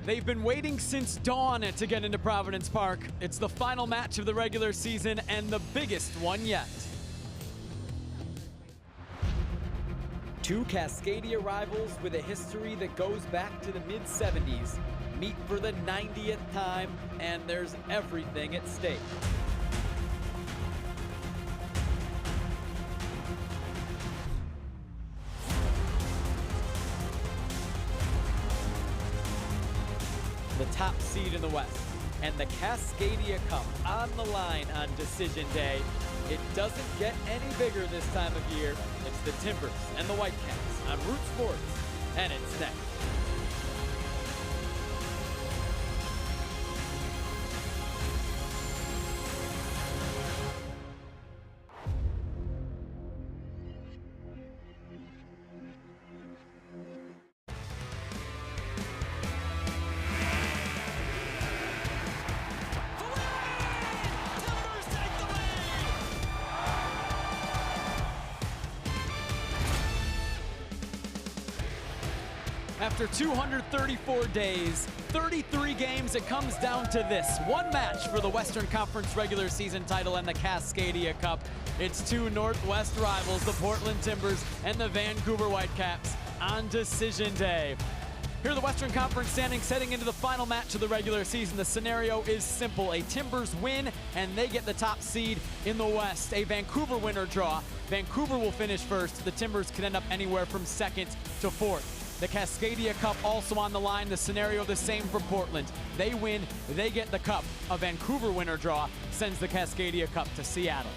They've been waiting since dawn to get into Providence Park. It's the final match of the regular season and the biggest one yet. Two Cascadia rivals with a history that goes back to the mid-70s meet for the 90th time, and there's everything at stake. The top seed in the West, and the Cascadia Cup on the line on decision day. It doesn't get any bigger this time of year. It's the Timbers and the Whitecaps on Root Sports, and it's next. After 234 days, 33 games, it comes down to this. One match for the Western Conference regular season title and the Cascadia Cup. It's two Northwest rivals, the Portland Timbers and the Vancouver Whitecaps, on decision day. Here are the Western Conference standings heading into the final match of the regular season. The scenario is simple. A Timbers win, and they get the top seed in the West. A Vancouver win or draw. Vancouver will finish first. The Timbers can end up anywhere from second to fourth. The Cascadia Cup also on the line. The scenario the same for Portland. They win, they get the cup. A Vancouver win or draw sends the Cascadia Cup to Seattle.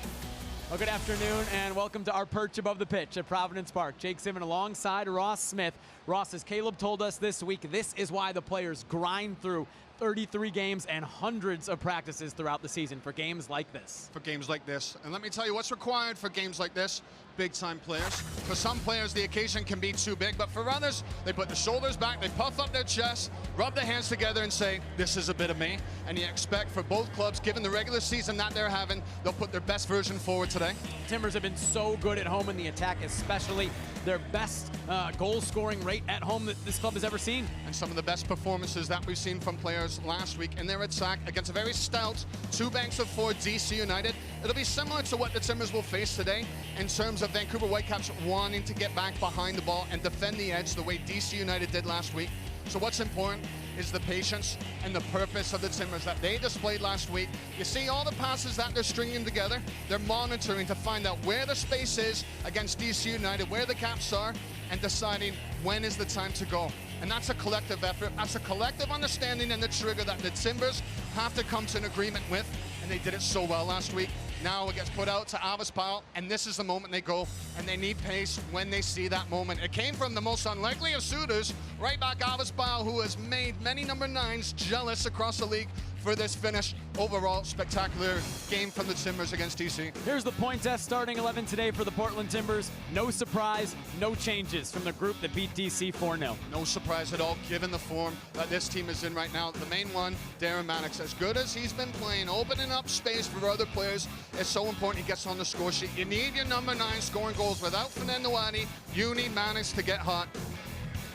Well, good afternoon and welcome to our perch above the pitch at Providence Park. Jake Simon alongside Ross Smith. Ross, as Caleb told us this week, this is why the players grind through 33 games and hundreds of practices throughout the season for games like this. For games like this. And let me tell you what's required for games like this. Big time players. For some players, the occasion can be too big, but for others, they put the shoulders back, they puff up their chest, rub their hands together and say, this is a bit of me. And you expect for both clubs, given the regular season that they're having, they'll put their best version forward today. Timbers have been so good at home in the attack, especially their best goal scoring rate at home that this club has ever seen. And some of the best performances that we've seen from players last week in their attack against a very stout two banks of four DC United. It'll be similar to what the Timbers will face today in terms of Vancouver Whitecaps wanting to get back behind the ball and defend the edge the way DC United did last week. So what's important is the patience and the purpose of the Timbers that they displayed last week. You see all the passes that they're stringing together. They're monitoring to find out where the space is against DC United, where the Caps are, and deciding when is the time to go. And that's a collective effort. That's a collective understanding and the trigger that the Timbers have to come to an agreement with. And they did it so well last week. Now it gets put out to Avispal, and this is the moment they go, and they need pace when they see that moment. It came from the most unlikely of suitors, right back Avispal, who has made many number 9s jealous across the league for this finish. Overall, spectacular game from the Timbers against DC. Here's the point test starting 11 today for the Portland Timbers. No surprise, no changes from the group that beat DC 4-0. No surprise at all, given the form that this team is in right now. The main one, Darren Mannix, as good as he's been playing, opening up space for other players, it's so important he gets on the score sheet. You need your number 9 scoring goals. Without Fernando Adi, you need Mannix to get hot.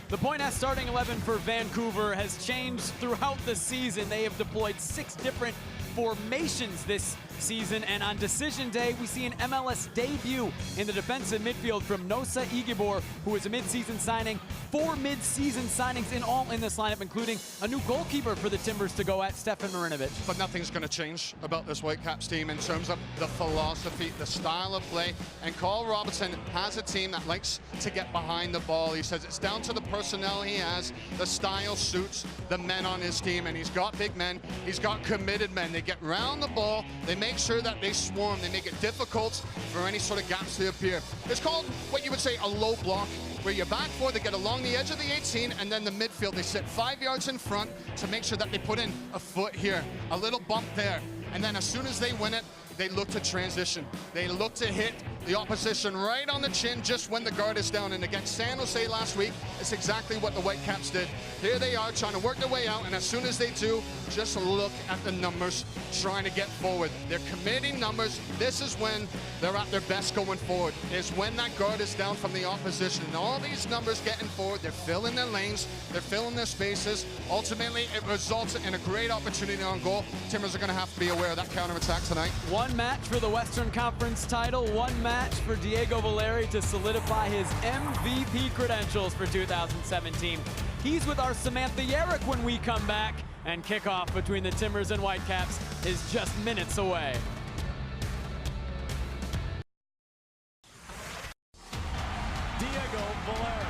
The point at starting 11 for Vancouver has changed throughout the season. They have deployed 6 different formations this season, and on decision day, we see an MLS debut in the defensive midfield from Nosa Igibor, who is a mid-season signing. 4 mid-season signings in all in this lineup, including a new goalkeeper for the Timbers to go at, Stefan Marinovic. But nothing's going to change about this Whitecaps team in terms of the philosophy, the style of play. And Carl Robertson has a team that likes to get behind the ball. He says it's down to the personnel he has. The style suits the men on his team, and he's got big men. He's got committed men. They get round the ball. They make sure that they swarm. They make it difficult for any sort of gaps to appear. It's called what you would say a low block, where your back four, they get along the edge of the 18, and then the midfield, they sit 5 yards in front to make sure that they put in a foot here, a little bump there. And then as soon as they win it, they look to transition. They look to hit the opposition right on the chin just when the guard is down. And against San Jose last week, it's exactly what the Whitecaps did. Here they are trying to work their way out, and as soon as they do, just look at the numbers trying to get forward. They're committing numbers. This is when they're at their best going forward, is when that guard is down from the opposition. And all these numbers getting forward, they're filling their lanes, they're filling their spaces. Ultimately, it results in a great opportunity on goal. Timbers are going to have to be aware of that counterattack tonight. One match for the Western Conference title, one match for Diego Valeri to solidify his MVP credentials for 2017. He's with our Samantha Yerrick when we come back, and kickoff between the Timbers and Whitecaps is just minutes away. Diego Valeri.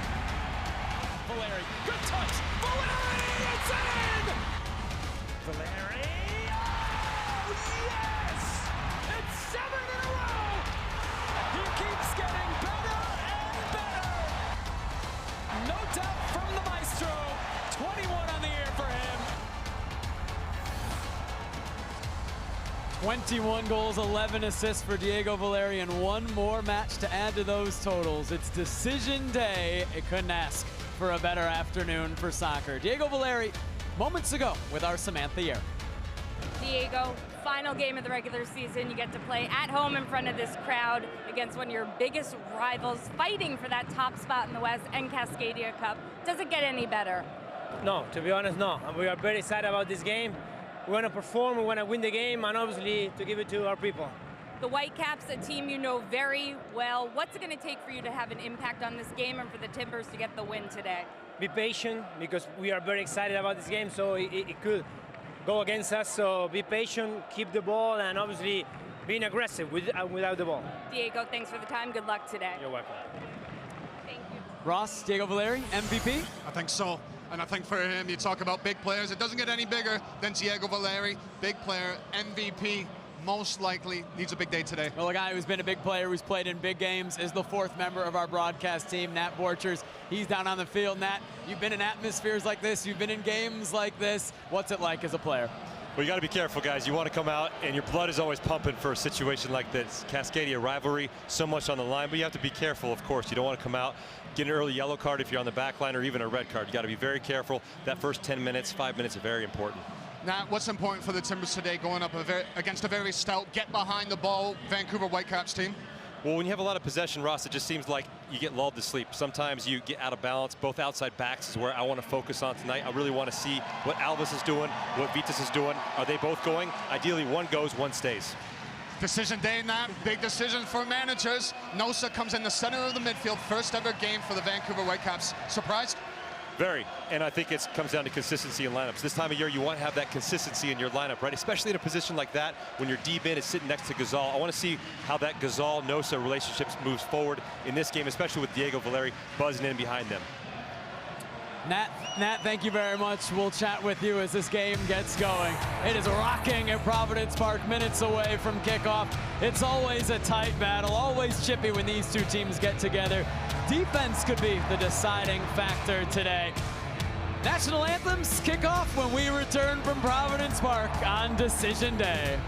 Valeri, good touch. Valeri, it's in! Valeri, oh yes! It's 7 in a row! He keeps getting better and better! No doubt from the maestro. 21 on the year for him. 21 goals, 11 assists for Diego Valeri, and one more match to add to those totals. It's decision day. It couldn't ask for a better afternoon for soccer. Diego Valeri, moments ago with our Samantha Yerrick. Diego, final game of the regular season. You get to play at home in front of this crowd against one of your biggest rivals, fighting for that top spot in the West and Cascadia Cup. Does it get any better? No, to be honest, no. And we are very excited about this game. We want to perform, we want to win the game, and obviously to give it to our people. The Whitecaps, a team you know very well. What's it going to take for you to have an impact on this game and for the Timbers to get the win today? Be patient, because we are very excited about this game, so it could go against us. So be patient, keep the ball, and obviously being aggressive without the ball. Diego, thanks for the time. Good luck today. You're welcome. Thank you. Ross, Diego Valeri, MVP? I think so. And I think for him, you talk about big players, it doesn't get any bigger than Diego Valeri. Big player, MVP, most likely needs a big day today. Well, a guy who's been a big player, who's played in big games, is the fourth member of our broadcast team, Nat Borchers. He's down on the field. Nat, you've been in atmospheres like this, you've been in games like this. What's it like as a player? Well, you got to be careful, guys. You want to come out, and your blood is always pumping for a situation like this. Cascadia rivalry, so much on the line, but you have to be careful, of course. You don't want to come out, get an early yellow card if you're on the back line, or even a red card. You got to be very careful. That first 10 minutes, 5 minutes are very important. Now, what's important for the Timbers today going up against a very stout, get behind the ball Vancouver Whitecaps team? Well, when you have a lot of possession, Ross, it just seems like you get lulled to sleep. Sometimes you get out of balance. Both outside backs is where I want to focus on tonight. I really want to see what Alves is doing, what Vitas is doing. Are they both going? Ideally, one goes, one stays. Decision day, Nat. Big decision for managers. Nosa comes in the center of the midfield. First ever game for the Vancouver Whitecaps. Surprised? Very, and I think it comes down to consistency in lineups. This time of year, you want to have that consistency in your lineup, right? Especially in a position like that, when your D-bin is sitting next to Gazal. I want to see how that Gazal-Nosa relationship moves forward in this game, especially with Diego Valeri buzzing in behind them. Nat, thank you very much. We'll chat with you as this game gets going. It is rocking at Providence Park, minutes away from kickoff. It's always a tight battle, always chippy when these two teams get together. Defense could be the deciding factor today. National anthems kick off when we return from Providence Park on Decision Day.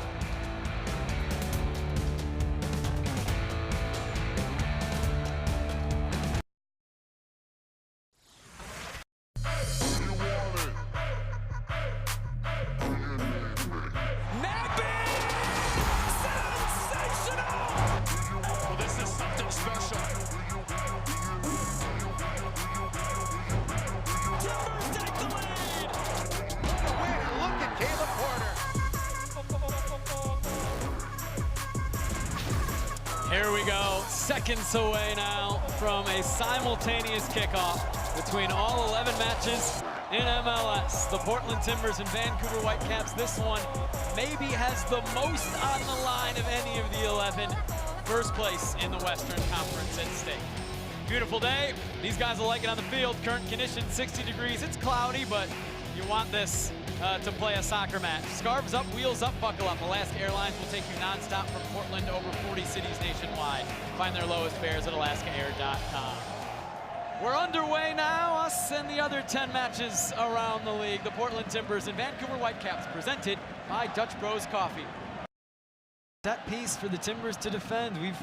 Here we go, seconds away now from a simultaneous kickoff between all 11 matches in MLS. The Portland Timbers and Vancouver Whitecaps, this one maybe has the most on the line of any of the 11. First place in the Western Conference at stake. Beautiful day, these guys will like it on the field. Current conditions 60 degrees, it's cloudy, but you want this to play a soccer match. Scarves up, wheels up, buckle up. Alaska Airlines will take you nonstop from Portland to over 40 cities nationwide. Find their lowest fares at alaskaair.com. We're underway now, us and the other 10 matches around the league. The Portland Timbers and Vancouver Whitecaps, presented by Dutch Bros Coffee. set piece for the Timbers to defend. We've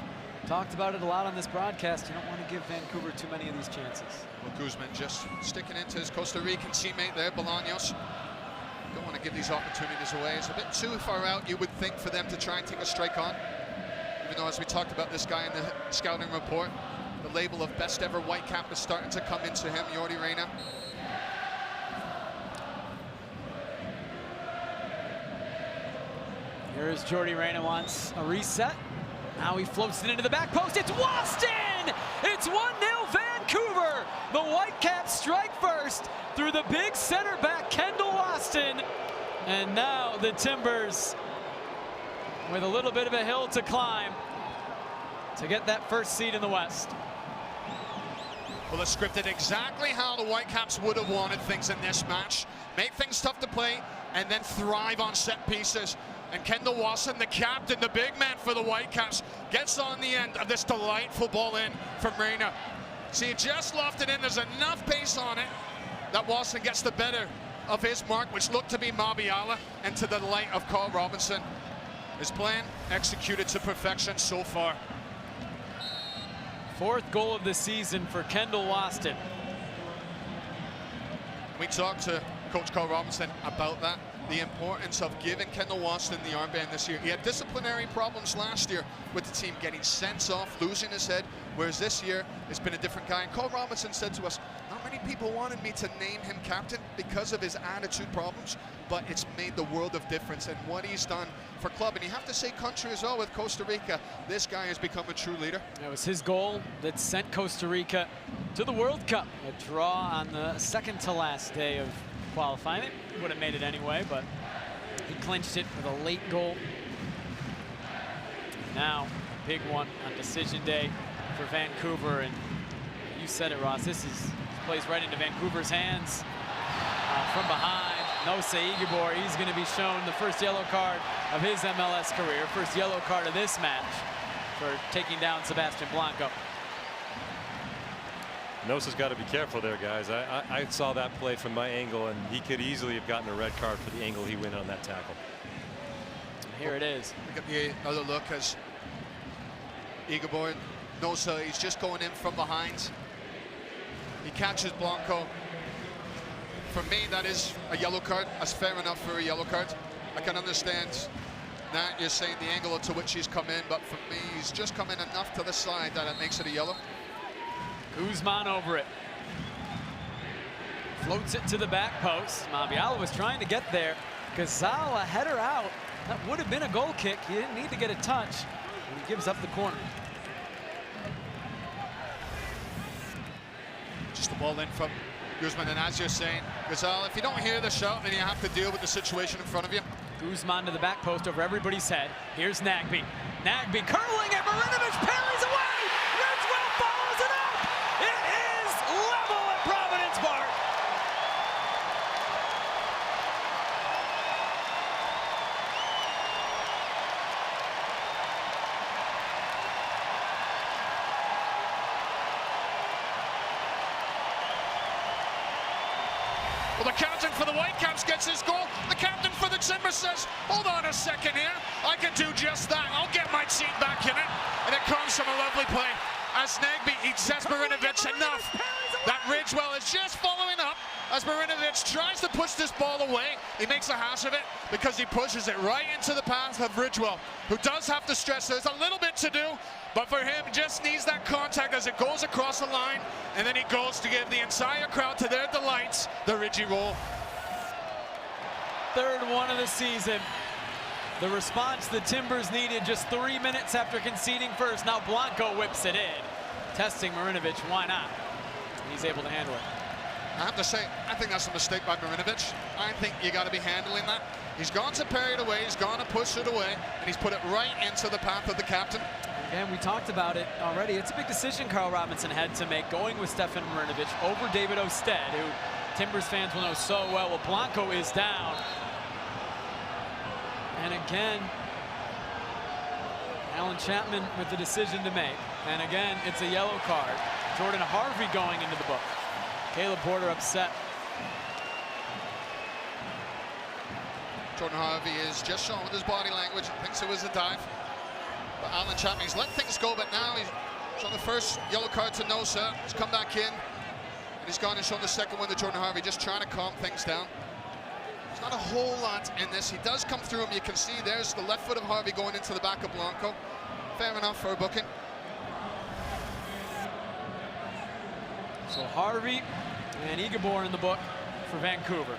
talked about it a lot on this broadcast. You don't want to give Vancouver too many of these chances. Well, Guzman just sticking into his Costa Rican teammate there, Bolaños. Don't want to give these opportunities away. It's a bit too far out, you would think, for them to try and take a strike on. Even though, as we talked about this guy in the scouting report, the label of best ever Whitecap is starting to come into him, Yordi Reyna. Here's Jordy Reyna, wants a reset. Now he floats it into the back post. It's Waston! It's 1-0 Vancouver! The Whitecaps strike first through the big center back, Kendall Waston. And now the Timbers with a little bit of a hill to climb to get that first seed in the West. Well, it's scripted exactly how the Whitecaps would have wanted things in this match. Make things tough to play and then thrive on set pieces. And Kendall Waston, the captain, the big man for the Whitecaps, gets on the end of this delightful ball in from Reyna. See, he just lofted in. There's enough pace on it that Waston gets the better of his mark, which looked to be Mabiala, and to the delight of Carl Robinson. His plan executed to perfection so far. Fourth goal of the season for Kendall Waston. We talked to Coach Carl Robinson about that. The importance of giving Kendall Waston the armband this year. He had disciplinary problems last year with the team, getting sense off, losing his head, whereas this year it's been a different guy. And Carl Robinson said to us, not many people wanted me to name him captain because of his attitude problems, but it's made the world of difference in what he's done for club. And you have to say country as well with Costa Rica. This guy has become a true leader. That was his goal that sent Costa Rica to the World Cup. A draw on the second to last day of qualifying. It would have made it anyway, but he clinched it with a late goal. Now, big one on decision day for Vancouver, and you said it, Ross. This plays right into Vancouver's hands from behind. Nosa Igibor, he's going to be shown the first yellow card of his MLS career, first yellow card of this match for taking down Sebastian Blanco. Nosa's got to be careful there, guys. I saw that play from my angle, and he could easily have gotten a red card for the angle he went on that tackle. Here it is. Look at the other look as Igibor, Nosa, he's just going in from behind. He catches Blanco. For me, that is a yellow card. That's fair enough for a yellow card. I can understand that you're saying the angle to which he's come in, but for me, he's just come in enough to the side that it makes it a yellow. Guzman over it. Floats it to the back post. Mabiala was trying to get there. Gazal, a header out. That would have been a goal kick. He didn't need to get a touch. And he gives up the corner. Just the ball in from Guzman, and as you're saying, Gazal, if you don't hear the shout, then you have to deal with the situation in front of you. Guzman to the back post over everybody's head. Here's Nagbe. Nagbe curling it. Marinovic parries away. Ridgewell follows it up. It is level at Providence Park. Well, the captain for the Whitecaps gets his goal. The captain for the Timbers says, hold on a second here. I can do just that. I'll get my seat back in it. And it comes from a lovely play. As Nagbe eats Marinovic enough. That Ridgewell is just following up as Marinovic tries to push this ball away. He makes a hash of it because he pushes it right into the path of Ridgewell, who does have to stretch. There's a little bit to do, but for him, just needs that contact as it goes across the line, and then he goes to give the entire crowd, to their delights, the Ridgie roll. Third one of the season. The response the Timbers needed just 3 minutes after conceding first. Now Blanco whips it in. Testing Marinovic, why not? He's able to handle it. I have to say, I think that's a mistake by Marinovic. I think you got to be handling that. He's gone to parry it away, he's gone to push it away, and he's put it right into the path of the captain. Again, we talked about it already. It's a big decision Carl Robinson had to make, going with Stefan Marinovic over David Osted, who Timbers fans will know so well. Well, Blanco is down. And again, Alan Chapman with the decision to make. And again, it's a yellow card. Jordan Harvey going into the book. Caleb Porter upset. Jordan Harvey is just showing with his body language, thinks it was a dive. But Alan Chapman, he's let things go, but now he's shown the first yellow card to Nosa. He's come back in, and he's gone and shown the second one to Jordan Harvey, just trying to calm things down. There's not a whole lot in this. He does come through him. You can see there's the left foot of Harvey going into the back of Blanco. Fair enough for a booking. So Harvey and Igabor in the book for Vancouver.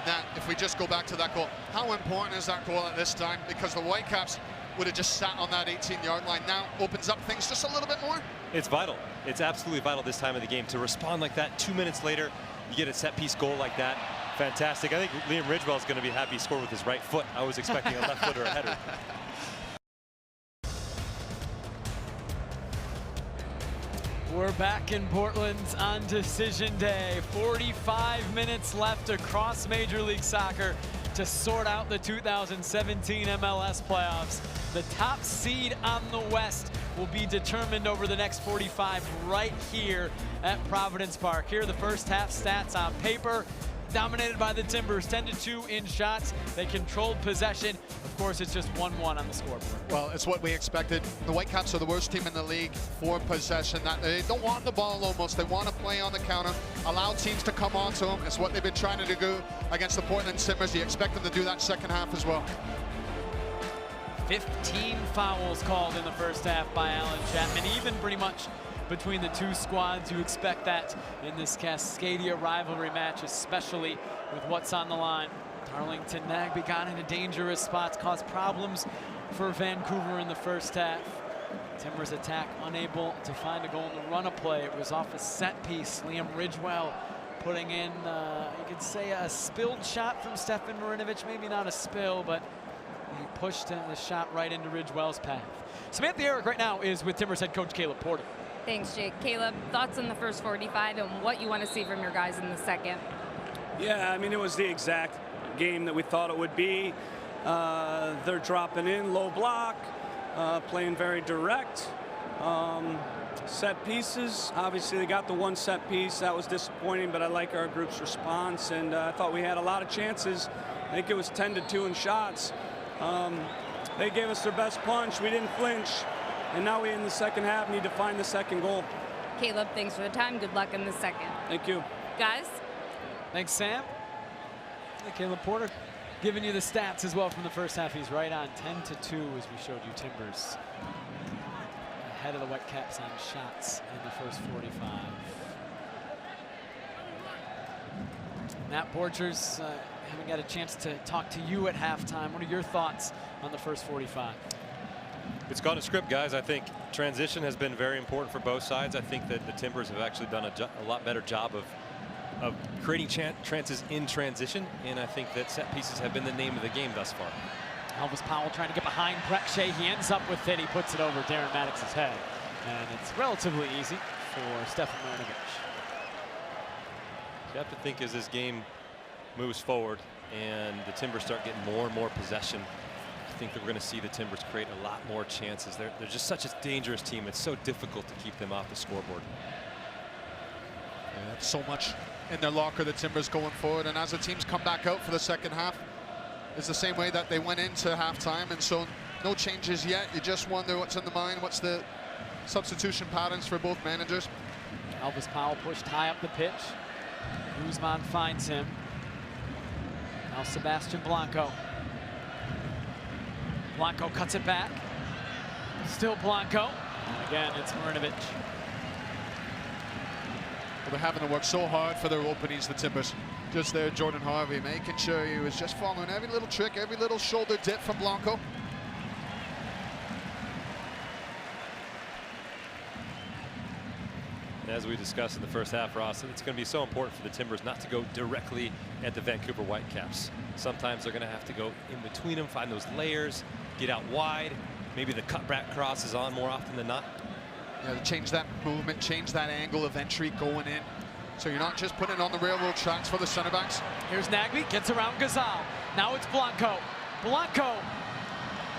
Now, if we just go back to that goal, how important is that goal at this time? Because the Whitecaps would have just sat on that 18-yard line. Now opens up things just a little bit more. It's vital. It's absolutely vital this time of the game to respond like that. 2 minutes later, you get a set-piece goal like that. Fantastic. I think Liam Ridgewell is going to be happy he scored with his right foot. I was expecting a left foot or a header. We're back in Portland on decision day. 45 minutes left across Major League Soccer to sort out the 2017 MLS playoffs. The top seed on the West will be determined over the next 45 right here at Providence Park. Here are the first half stats on paper. Dominated by the Timbers, 10-2 in shots. They controlled possession. Of course, it's just 1-1 on the scoreboard. Well, it's what we expected. The Whitecaps are the worst team in the league for possession. They don't want the ball almost. They want to play on the counter, allow teams to come onto them. It's what they've been trying to do against the Portland Timbers. You expect them to do that second half as well. 15 fouls called in the first half by Alan Chapman, even pretty much between the two squads. You expect that in this Cascadia rivalry match, especially with what's on the line. Darlington Nagbe got into dangerous spots, caused problems for Vancouver in the first half. Timbers attack unable to find a goal in the run of play. It was off a set piece. Liam Ridgewell putting in, you could say, a spilled shot from Stefan Marinovic. Maybe not a spill, but he pushed the shot right into Ridgewell's path. Samantha Eric right now is with Timbers head coach Caleb Porter. Thanks, Jake. Caleb, thoughts on the first 45 and what you want to see from your guys in the second? Yeah, I mean, it was the exact game that we thought it would be. They're dropping in, low block, playing very direct. Set pieces, obviously they got the one set piece. That was disappointing, but I like our group's response, and I thought we had a lot of chances. I think it was 10-2 in shots. They gave us their best punch. We didn't flinch. And now we, in the second half, need to find the second goal. Caleb, thanks for the time. Good luck in the second. Thank you. Guys? Thanks, Sam. Caleb Porter giving you the stats as well from the first half. He's right on 10-2 as we showed you. Timbers ahead of the Whitecaps on shots in the first 45. Matt Borchers, haven't got a chance to talk to you at halftime. What are your thoughts on the first 45? It's gone to script, guys. I think transition has been very important for both sides. I think that the Timbers have actually done a lot better job of creating chances in transition, and I think that set pieces have been the name of the game thus far. Elvis Powell trying to get behind Breck Shea. He ends up with it. He puts it over Darren Maddox's head, and it's relatively easy for Stefan Marinovic. You have to think as this game moves forward and the Timbers start getting more and more possession, I think that we're going to see the Timbers create a lot more chances. They're just such a dangerous team. It's so difficult to keep them off the scoreboard. Yeah, so much in their locker, the Timbers going forward, and as the teams come back out for the second half, it's the same way that they went into halftime, and so no changes yet. You just wonder what's in the mind, what's the substitution patterns for both managers. Elvis Powell pushed high up the pitch. Guzman finds him. Now Sebastian Blanco. Blanco cuts it back. Still Blanco. And again, it's Marinovic. Well, they're having to work so hard for their openings, the Timbers. Just there, Jordan Harvey making sure he was just following every little trick, every little shoulder dip from Blanco. As we discussed in the first half, Ross, it's going to be so important for the Timbers not to go directly at the Vancouver Whitecaps. Sometimes they're going to have to go in between them, find those layers, get out wide. Maybe the cutback cross is on more often than not. Yeah, to change that movement, change that angle of entry going in. So you're not just putting it on the railroad tracks for the center backs. Here's Nagbe, gets around Gazal. Now it's Blanco. Blanco,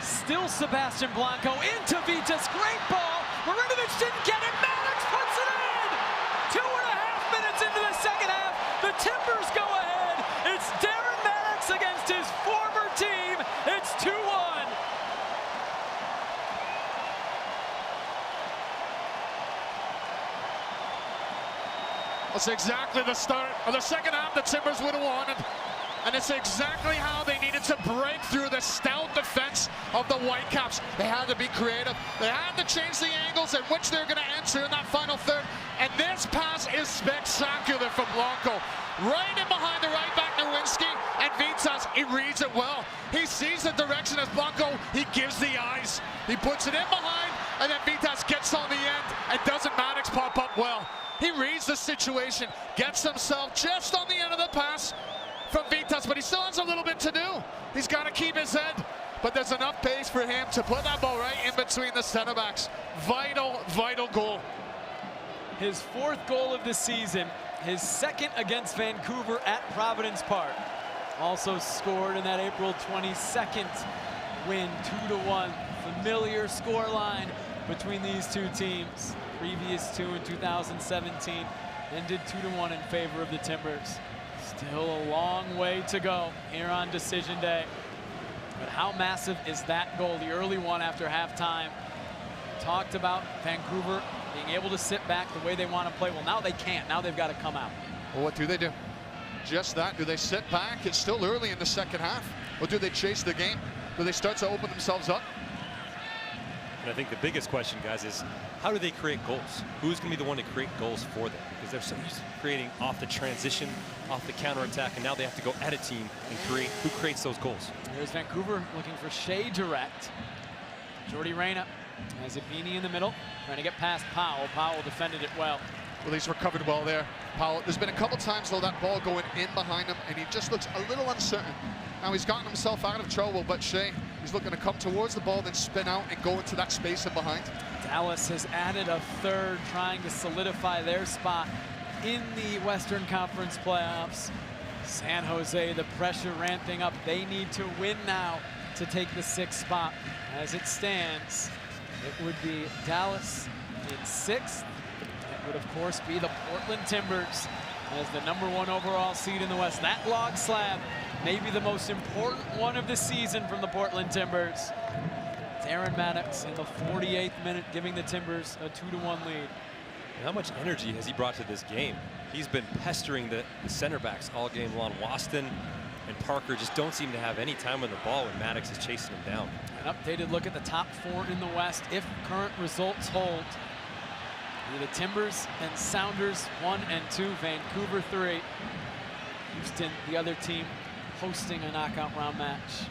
still Sebastian Blanco into Vitas. Great ball. Marinovic didn't get it. Maddox puts it in. 2.5 minutes into the second half. The Timbers go ahead. It's Darren Maddox against his former team. It's 2-1. That's exactly the start of the second half the Timbers would have wanted. And it's exactly how they needed to break through the stout defense of the Whitecaps. They had to be creative. They had to change the angles in which they're going to enter in that final third. And this pass is spectacular from Blanco. Right in behind the right back, Nowinski, and Vitas, he reads it well. He sees the direction as Blanco, he gives the eyes. He puts it in behind, and then Vitas gets on the end, and doesn't Maddox pop up well. He reads the situation, gets himself just on the end of the pass from Vitas, but he still has a little bit to do. He's got to keep his head, but there's enough pace for him to put that ball right in between the center backs. Vital, vital goal. His 4th goal of the season, his 2nd against Vancouver at Providence Park. Also scored in that April 22nd win, 2-1. Familiar score line between these two teams. Previous 2 in 2017 ended 2-1 in favor of the Timbers. Still a long way to go here on decision day. But how massive is that goal, the early one after halftime? Talked about Vancouver being able to sit back the way they want to play. Well, now they can't. Now they've got to come out. Well, what do they do? Just that. Do they sit back? It's still early in the second half. Or do they chase the game? Do they start to open themselves up? And I think the biggest question, guys, is how do they create goals? Who's going to be the one to create goals for them? Because they're so used to creating off the transition, off the counterattack, and now they have to go at a team and create. Who creates those goals? Here's Vancouver looking for Shea direct. Jordy Reyna has Ibini in the middle, trying to get past Powell. Powell defended it well. Well, he's recovered well there, Powell. There's been a couple times, though, that ball going in behind him, and he just looks a little uncertain. Now he's gotten himself out of trouble, but Shea, he's looking to come towards the ball, then spin out and go into that space in behind. Dallas has added a 3rd, trying to solidify their spot in the Western Conference playoffs. San Jose, the pressure ramping up. They need to win now to take the 6th spot. As it stands, it would be Dallas in 6th. It would, of course, be the Portland Timbers as the #1 overall seed in the West. That log slab, maybe the most important one of the season from the Portland Timbers. Darren Maddox in the 48th minute, giving the Timbers a 2-1 lead. How much energy has he brought to this game? He's been pestering the center backs all game long. Waston and Parker just don't seem to have any time on the ball when Maddox is chasing him down. An updated look at the top 4 in the West if current results hold. The Timbers and Sounders 1 and 2, Vancouver 3. Houston, the other team, hosting a knockout round match.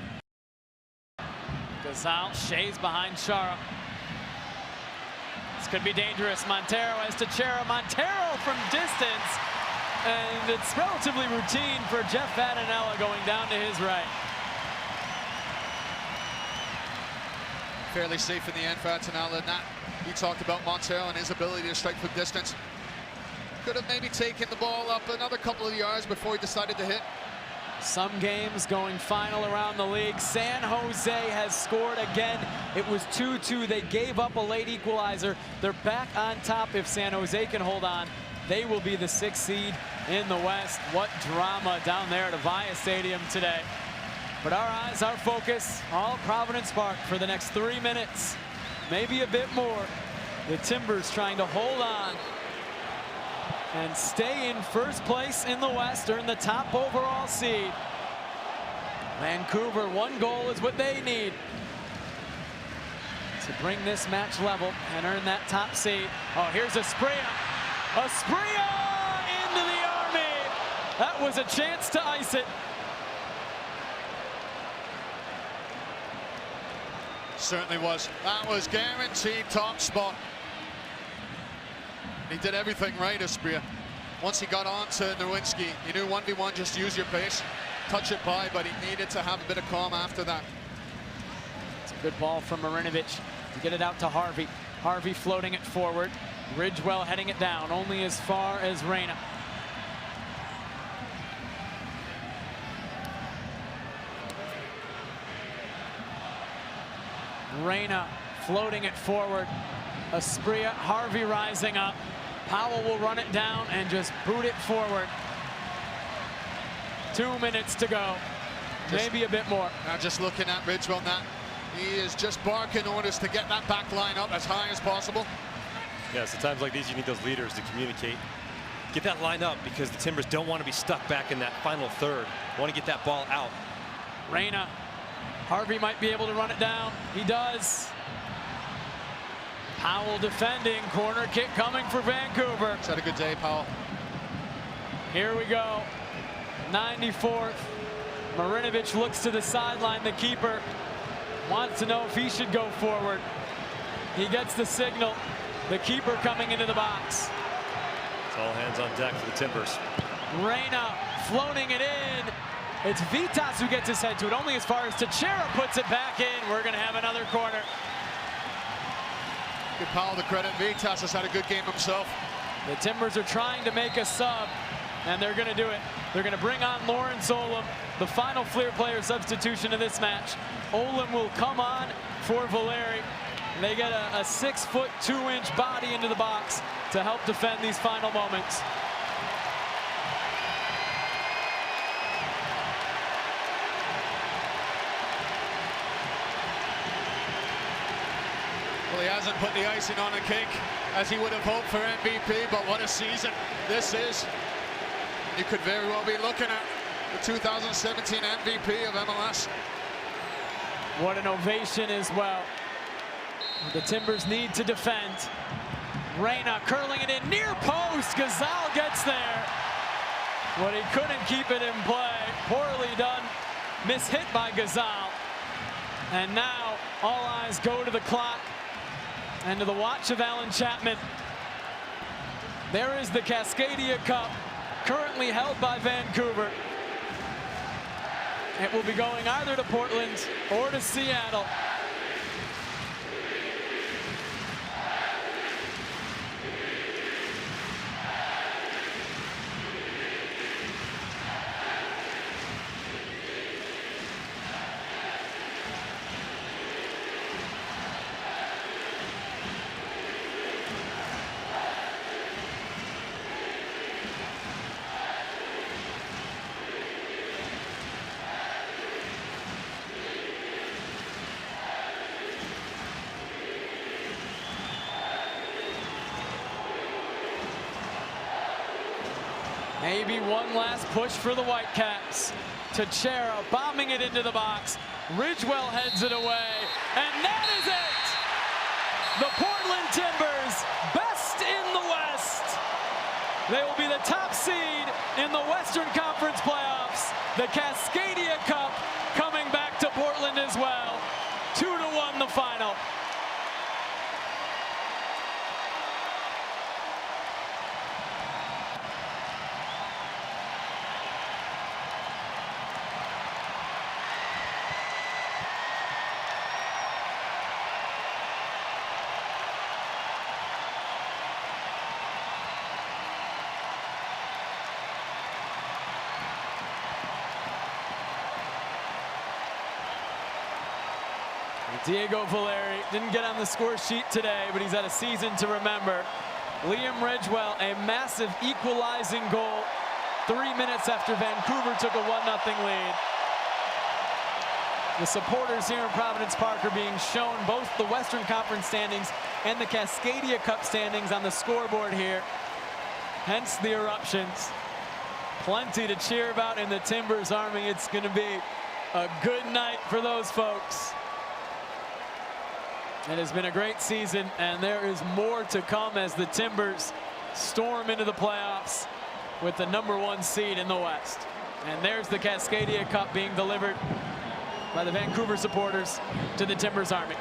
Gazal, Shea's behind Chara. This could be dangerous. Montero has to Chara. Montero from distance. And it's relatively routine for Jeff Vadanella going down to his right. Fairly safe in the end for Vadanella. He talked about Montero and his ability to strike from distance. Could have maybe taken the ball up another couple of yards before he decided to hit. Some games going final around the league. San Jose has scored again. It was 2-2. They gave up a late equalizer. They're back on top. If San Jose can hold on, they will be the 6th seed in the West. What drama down there at Avaya Stadium today. But our eyes, our focus, all Providence Park for the next 3 minutes. Maybe a bit more. The Timbers trying to hold on and stay in first place in the West, earn the top overall seed. Vancouver, 1 goal is what they need to bring this match level and earn that top seed. Oh, here's Asprilla. Asprilla into the Army. That was a chance to ice it. Certainly was. That was guaranteed top spot. He did everything right, Asprilla. Once he got on to Nowinski, he knew 1v1, just use your pace, touch it by, but he needed to have a bit of calm after that. It's a good ball from Marinovic to get it out to Harvey. Harvey floating it forward. Ridgewell heading it down, only as far as Reyna. Reyna floating it forward. Asprilla, Harvey rising up. Powell will run it down and just boot it forward. 2 minutes to go. Maybe a bit more. Now just looking at Ridgewell now, he is just barking orders to get that back line up as high as possible. Yes, at times like these, you need those leaders to communicate Get that line up because the Timbers don't want to be stuck back in that final third. Want to get that ball out. Reyna. Harvey might be able to run it down. He does. Powell defending. Corner kick coming for Vancouver. He's had a good day, Powell. Here we go. 94th. Marinovic looks to the sideline. The keeper wants to know if he should go forward. He gets the signal. The keeper coming into the box. It's all hands on deck for the Timbers. Reyna floating it in. It's Vitas who gets his head to it, only as far as Teixeira puts it back in. We're going to have another corner. Give Powell the credit. Vitas has had a good game himself. The Timbers are trying to make a sub, and they're going to do it. They're going to bring on Lawrence Olam, the final Fleer player substitution of this match. Olam will come on for Valeri. They get a 6'2" body into the box to help defend these final moments. Well, he hasn't put the icing on the cake as he would have hoped for MVP, but what a season this is. You could very well be looking at the 2017 MVP of MLS. What an ovation as well. The Timbers need to defend. Reyna curling it in near post. Gazal gets there, but he couldn't keep it in play. Poorly done. Mishit by Gazal. And now all eyes go to the clock and to the watch of Alan Chapman. There is the Cascadia Cup, currently held by Vancouver. It will be going either to Portland or to Seattle. Maybe one last push for the Whitecaps. Teixeira bombing it into the box. Ridgewell heads it away. And that is it! The Portland Timbers, best in the West. They will be the top seed in the Western Conference playoffs. The Cascadia Cup coming back to Portland as well. 2-1 the final. Diego Valeri didn't get on the score sheet today, but he's had a season to remember. Liam Ridgewell, a massive equalizing goal 3 minutes after Vancouver took a 1-0 lead. The supporters here in Providence Park are being shown both the Western Conference standings and the Cascadia Cup standings on the scoreboard here. Hence the eruptions. Plenty to cheer about in the Timbers Army. It's going to be a good night for those folks. It has been a great season, and there is more to come as the Timbers storm into the playoffs with the #1 seed in the West. And there's the Cascadia Cup being delivered by the Vancouver supporters to the Timbers Army.